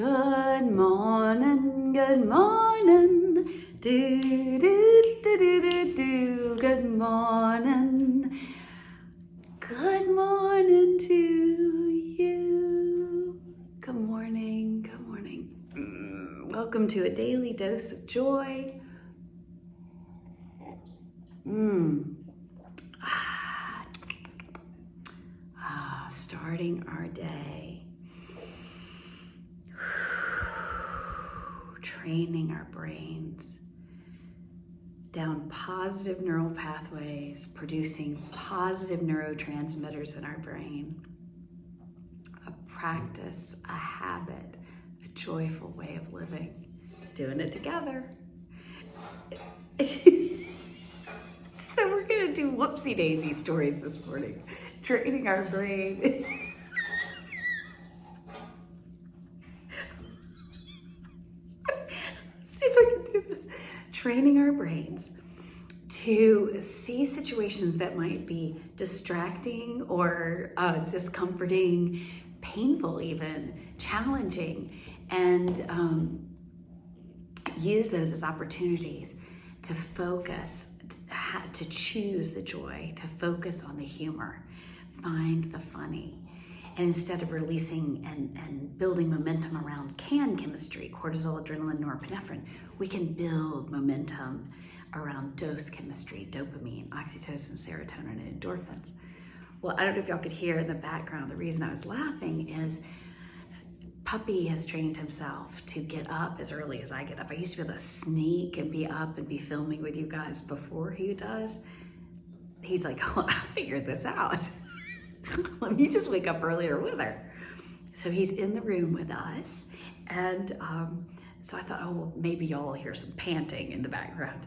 Good morning, good morning, do, do, do, do, do, do, good morning. Good morning to you. Good morning, good morning. Welcome to a daily dose of joy. Starting our day. Training our brains down positive neural pathways, producing positive neurotransmitters in our brain. A practice, a habit, a joyful way of living. Doing it together. So we're gonna do Whoopsie Daisy Stories this morning. Training our brain. See if I can do this. Training our brains to see situations that might be distracting or discomforting, painful even, challenging, and use those as opportunities to focus, to choose the joy, to focus on the humor, find the funny. And instead of releasing and building momentum around can chemistry, cortisol, adrenaline, norepinephrine, we can build momentum around dose chemistry, dopamine, oxytocin, serotonin, and endorphins. Well, I don't know if y'all could hear in the background, the reason I was laughing is Puppy has trained himself to get up as early as I get up. I used to be able to sneak and be up and be filming with you guys before he does. He's like, oh, I figured this out. Let me just wake up earlier with her. So he's in the room with us. And so I thought, oh, well, maybe y'all will hear some panting in the background.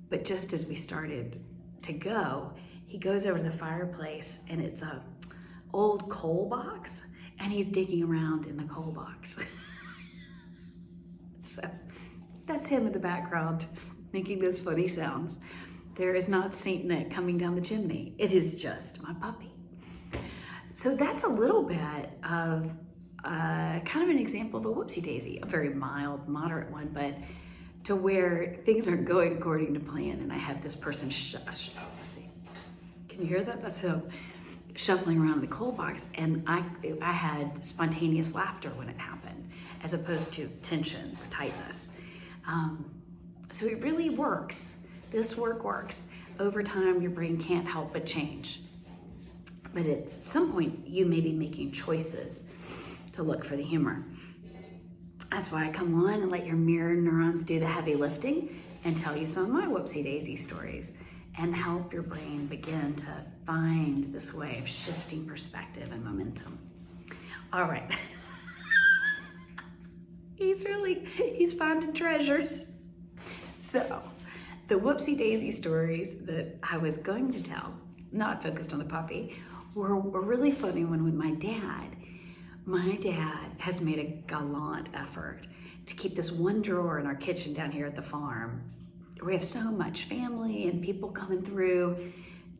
But just as we started to go, he goes over to the fireplace and it's a old coal box and he's digging around in the coal box. So that's him in the background making those funny sounds. There is not Saint Nick coming down the chimney. It is just my puppy. So that's a little bit of kind of an example of a whoopsie daisy, a very mild, moderate one, but to where things aren't going according to plan. And I have this person, let's see, can you hear that? That's him shuffling around the coal box. And I had spontaneous laughter when it happened, as opposed to tension or tightness. So it really works. This work works. Over time, your brain can't help but change. But at some point, you may be making choices to look for the humor. That's why I come on and let your mirror neurons do the heavy lifting and tell you some of my whoopsie daisy stories and help your brain begin to find this way of shifting perspective and momentum. All right. He's finding treasures. So the whoopsie daisy stories that I was going to tell, not focused on the puppy, were a really funny one with my dad. My dad has made a gallant effort to keep this one drawer in our kitchen down here at the farm. We have so much family and people coming through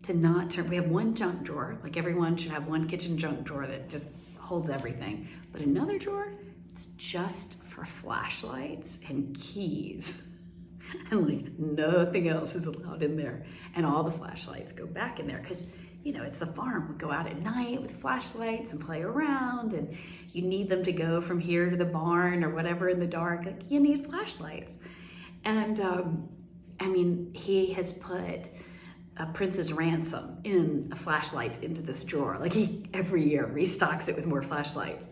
to not turn. We have one junk drawer, like everyone should have one kitchen junk drawer that just holds everything. But another drawer, it's just for flashlights and keys. And like nothing else is allowed in there. And all the flashlights go back in there because, you know, it's the farm. We go out at night with flashlights and play around, and you need them to go from here to the barn or whatever in the dark. Like, you need flashlights. And I mean, he has put a Prince's Ransom in flashlights into this drawer. Like he every year restocks it with more flashlights.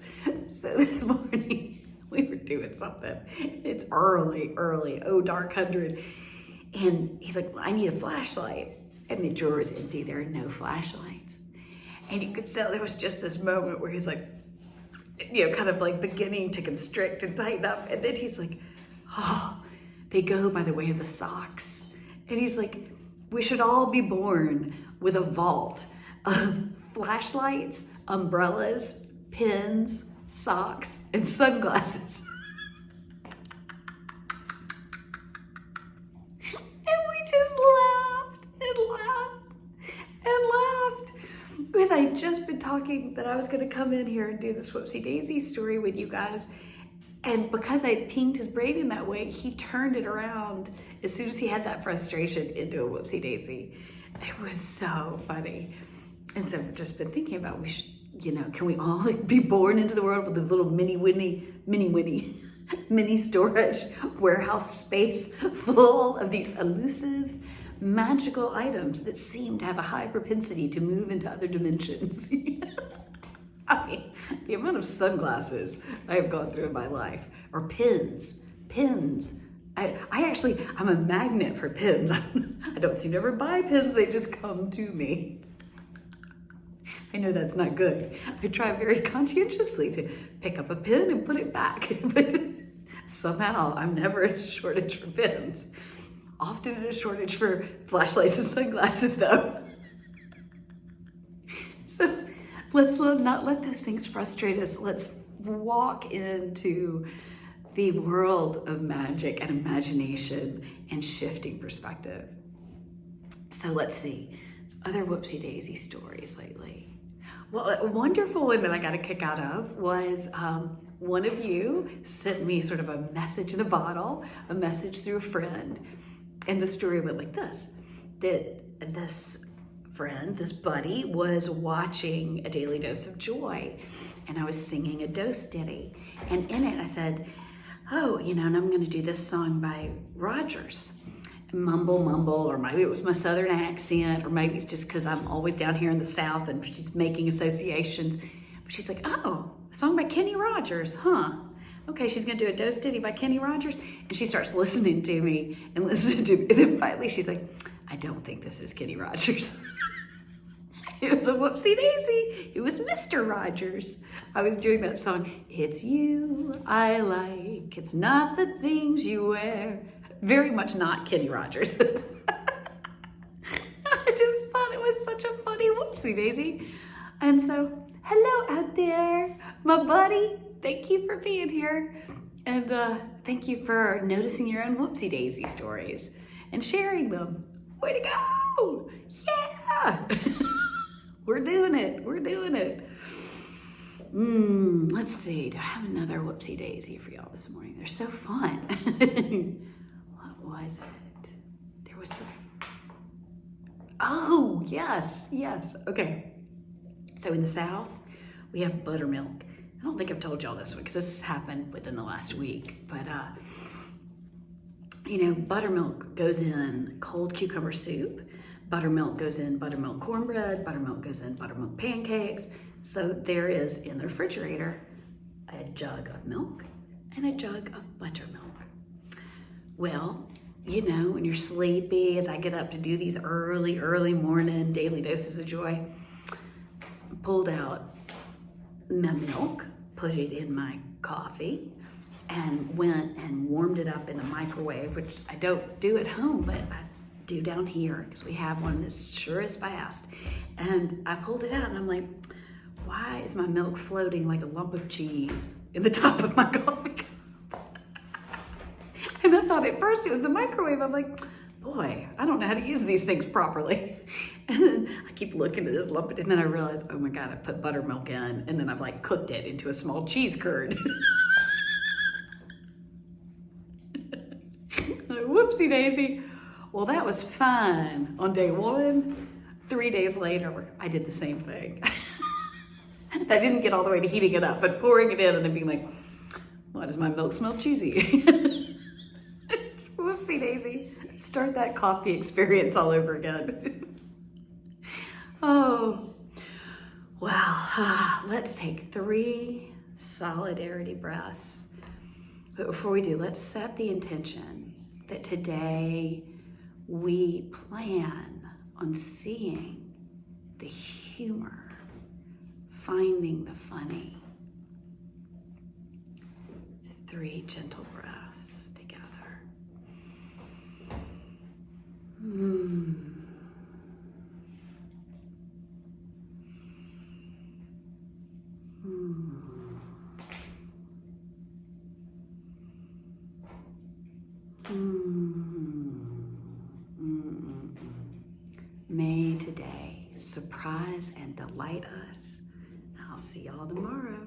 So this morning we were doing something. It's early, dark 100. And he's like, well, I need a flashlight. And the drawer is empty, there are no flashlights. And you could tell there was just this moment where he's like, you know, kind of like beginning to constrict and tighten up. And then he's like, oh, they go by the way of the socks. And he's like, we should all be born with a vault of flashlights, umbrellas, pens, socks, and sunglasses. Because I had just been talking that I was going to come in here and do this whoopsie daisy story with you guys. And because I pinged his brain in that way, he turned it around as soon as he had that frustration into a whoopsie daisy. It was so funny. And so I've just been thinking about, we should, can we all be born into the world with a little mini storage warehouse space full of these elusive, magical items that seem to have a high propensity to move into other dimensions. I mean, the amount of sunglasses I have gone through in my life, or pins. I'm a magnet for pins. I don't seem to ever buy pins, they just come to me. I know that's not good. I try very conscientiously to pick up a pin and put it back. But somehow I'm never in a shortage for pins. Often in a shortage for flashlights and sunglasses though. So let's not let those things frustrate us. Let's walk into the world of magic and imagination and shifting perspective. So let's see, other whoopsie daisy stories lately. Well, a wonderful one that I got a kick out of was one of you sent me sort of a message in a bottle, a message through a friend. And the story went like this, that this friend, this buddy, was watching A Daily Dose of Joy, and I was singing a dose ditty. And in it I said, oh, and I'm gonna do this song by Rogers. Mumble, or maybe it was my Southern accent, or maybe it's just because I'm always down here in the South and she's making associations. But she's like, oh, a song by Kenny Rogers, huh? Okay, she's gonna do a dose ditty by Kenny Rogers. And she starts listening to me. And then finally she's like, I don't think this is Kenny Rogers. It was a whoopsie daisy. It was Mr. Rogers. I was doing that song, it's you I like, it's not the things you wear. Very much not Kenny Rogers. I just thought it was such a funny whoopsie daisy. And so, hello out there, my buddy. Thank you for being here. And thank you for noticing your own whoopsie daisy stories and sharing them. Way to go! Yeah! We're doing it. Let's see, do I have another whoopsie daisy for y'all this morning? They're so fun. What was it? There was some, oh, yes. Okay, so in the South, we have buttermilk. I don't think I've told y'all this one because this has happened within the last week, but buttermilk goes in cold cucumber soup. Buttermilk goes in buttermilk cornbread. Buttermilk goes in buttermilk pancakes. So there is in the refrigerator a jug of milk and a jug of buttermilk. Well, when you're sleepy, as I get up to do these early morning daily doses of joy, pulled out my milk, put it in my coffee, and went and warmed it up in the microwave, which I don't do at home, but I do down here because we have one that's sure is fast. And I pulled it out and I'm like, why is my milk floating like a lump of cheese in the top of my coffee cup? And I thought at first it was the microwave. I'm like, boy, I don't know how to use these things properly. And then I keep looking at this lump, and then I realize, oh my God, I put buttermilk in, and then I've cooked it into a small cheese curd. Whoopsie daisy. Well, that was fine on day one. 3 days later, I did the same thing. I didn't get all the way to heating it up, but pouring it in and then being like, why does my milk smell cheesy? Whoopsie daisy. Start that coffee experience all over again. Oh, well, let's take 3 solidarity breaths. But before we do, let's set the intention that today we plan on seeing the humor, finding the funny. 3 gentle breaths together. May today surprise and delight us. I'll see y'all tomorrow.